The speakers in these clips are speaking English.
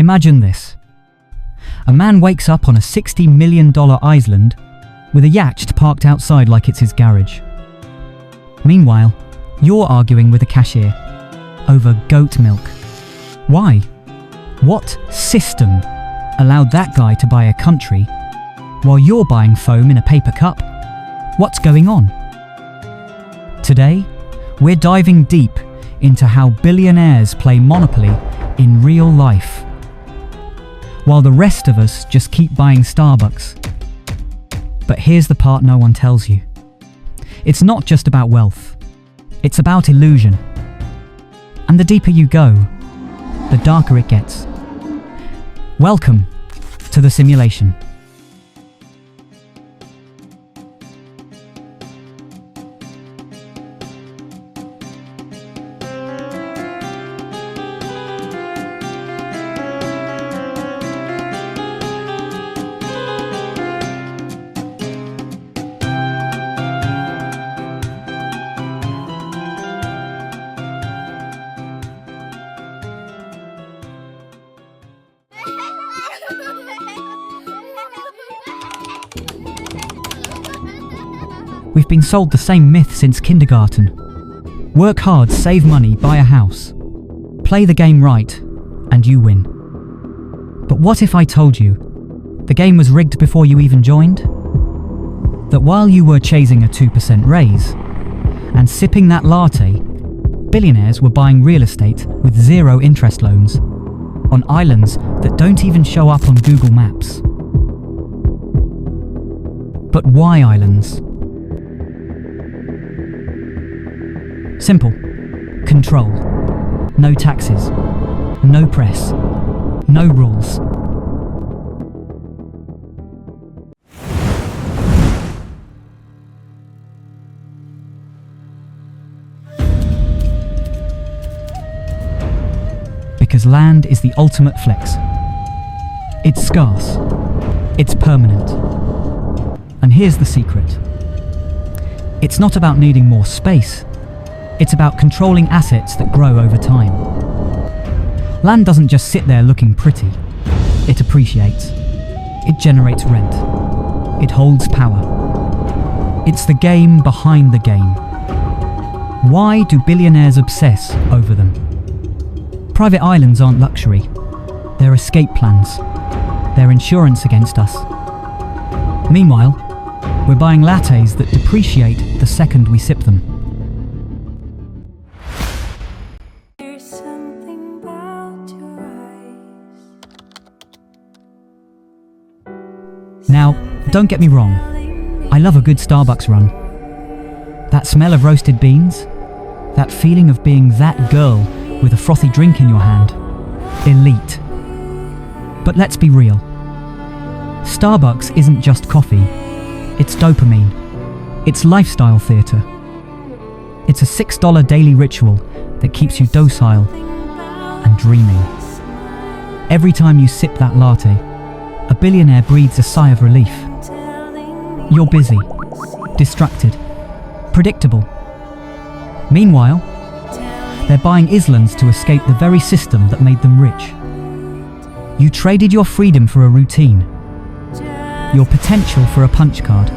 Imagine this. A man wakes up on a $60 million island with a yacht parked outside like it's his garage. Meanwhile, you're arguing with a cashier over goat milk. Why? What system allowed that guy to buy a country while you're buying foam in a paper cup? What's going on? Today, we're diving deep into how billionaires play Monopoly in real life, while the rest of us just keep buying Starbucks. But here's the part no one tells you. It's not just about wealth. It's about illusion. And the deeper you go, the darker it gets. Welcome to the simulation. We've been sold the same myth since kindergarten. Work hard, save money, buy a house. Play the game right, and you win. But what if I told you the game was rigged before you even joined? That while you were chasing a 2% raise and sipping that latte, billionaires were buying real estate with 0 interest loans on islands that don't even show up on Google Maps. But why islands? Simple. Control. No taxes. No press. No rules. Because land is the ultimate flex. It's scarce. It's permanent. And here's the secret. It's not about needing more space. It's about controlling assets that grow over time. Land doesn't just sit there looking pretty. It appreciates. It generates rent. It holds power. It's the game behind the game. Why do billionaires obsess over them? Private islands aren't luxury. They're escape plans. They're insurance against us. Meanwhile, we're buying lattes that depreciate the second we sip them. Now, don't get me wrong, I love a good Starbucks run. That smell of roasted beans, that feeling of being that girl with a frothy drink in your hand, elite. But let's be real. Starbucks isn't just coffee, it's dopamine, it's lifestyle theatre. It's a $6 daily ritual that keeps you docile and dreaming. Every time you sip that latte, a billionaire breathes a sigh of relief. You're busy, distracted, predictable. Meanwhile, they're buying islands to escape the very system that made them rich. You traded your freedom for a routine, your potential for a punch card.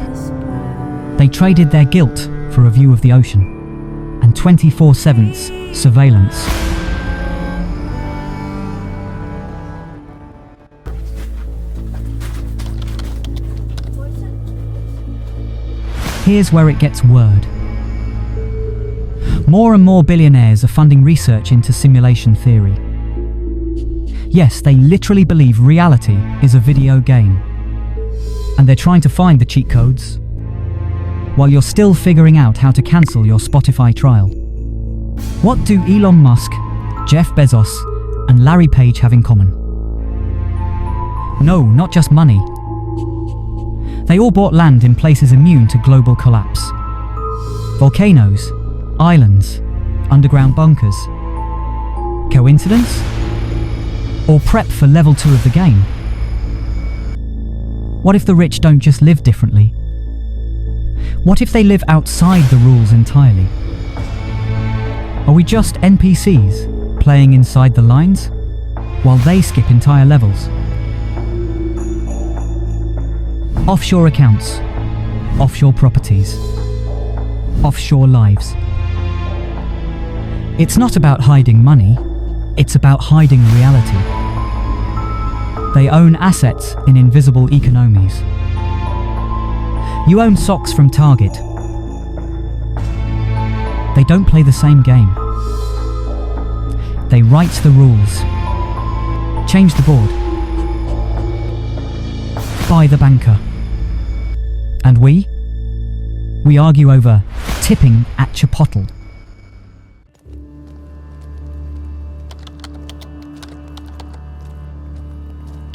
They traded their guilt for a view of the ocean, and 24/7 surveillance. Here's where it gets word. More and more billionaires are funding research into simulation theory. Yes, they literally believe reality is a video game. And they're trying to find the cheat codes, while you're still figuring out how to cancel your Spotify trial. What do Elon Musk, Jeff Bezos, and Larry Page have in common? No, not just money. They all bought land in places immune to global collapse. Volcanoes, islands, underground bunkers. Coincidence? Or prep for level 2 of the game? What if the rich don't just live differently? What if they live outside the rules entirely? Are we just NPCs playing inside the lines? while they skip entire levels. Offshore accounts, offshore properties, offshore lives. It's not about hiding money, it's about hiding reality. They own assets in invisible economies. You own socks from Target. They don't play the same game. They write the rules. Change the board. Buy the banker. And we argue over tipping at Chipotle.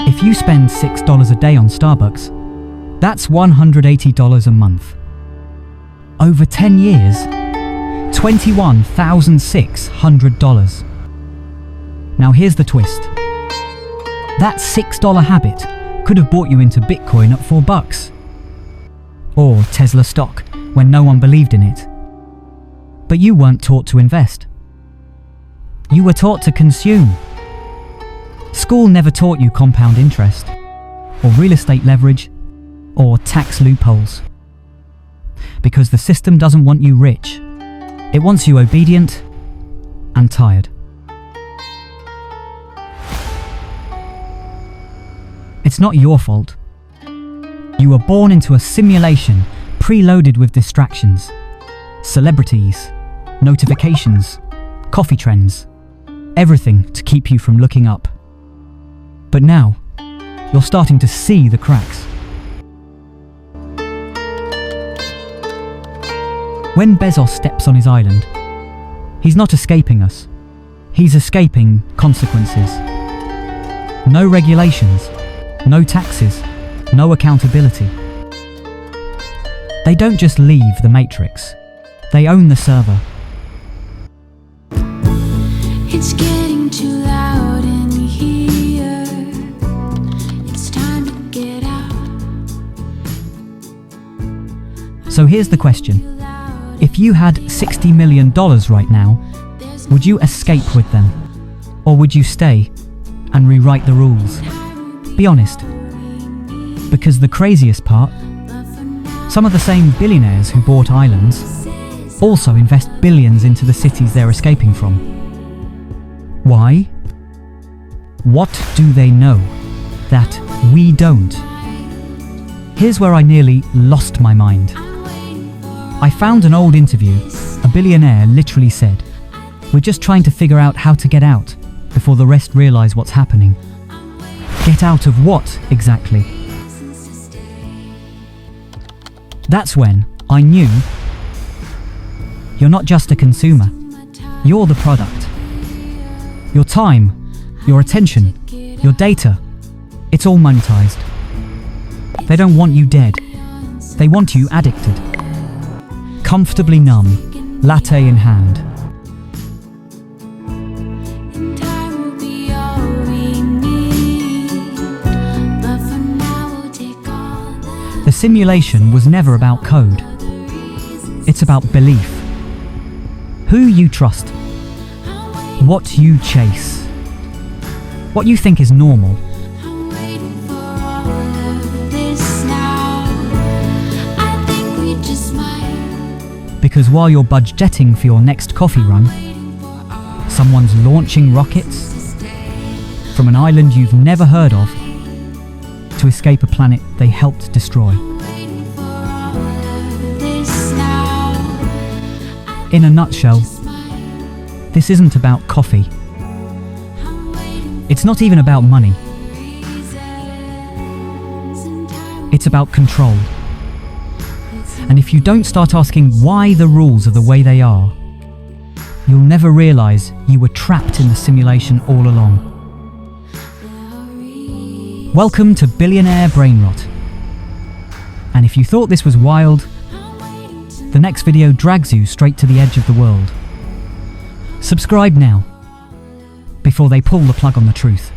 If you spend $6 a day on Starbucks, that's $180 a month. Over 10 years, $21,600. Now here's the twist. That $6 habit could have bought you into Bitcoin at $4. Or Tesla stock when no one believed in it. But you weren't taught to invest. You were taught to consume. School never taught you compound interest, or real estate leverage, or tax loopholes. Because the system doesn't want you rich. It wants you obedient and tired. It's not your fault. You were born into a simulation preloaded with distractions, celebrities, notifications, coffee trends, everything to keep you from looking up. But now, you're starting to see the cracks. When Bezos steps on his island, he's not escaping us. He's escaping consequences. No regulations, no taxes, no accountability. They don't just leave the matrix, they own the server. It's getting too loud in here. It's time to get out. So here's the question. If you had $60 million right now, would you escape with them? Or would you stay and rewrite the rules? Be honest. Because the craziest part, some of the same billionaires who bought islands also invest billions into the cities they're escaping from. Why? What do they know that we don't? Here's where I nearly lost my mind. I found an old interview. A billionaire literally said, "We're just trying to figure out how to get out before the rest realize what's happening." Get out of what exactly? That's when I knew you're not just a consumer, you're the product. Your time, your attention, your data, it's all monetized. They don't want you dead, they want you addicted. Comfortably numb, latte in hand. The simulation was never about code. It's about belief. Who you trust. What you chase. What you think is normal. Because while you're budgeting for your next coffee run, someone's launching rockets from an island you've never heard of to escape a planet they helped destroy. In a nutshell, this isn't about coffee. It's not even about money. It's about control. And if you don't start asking why the rules are the way they are, you'll never realize you were trapped in the simulation all along. Welcome to Billionaire Brainrot. And if you thought this was wild, the next video drags you straight to the edge of the world. Subscribe now, before they pull the plug on the truth.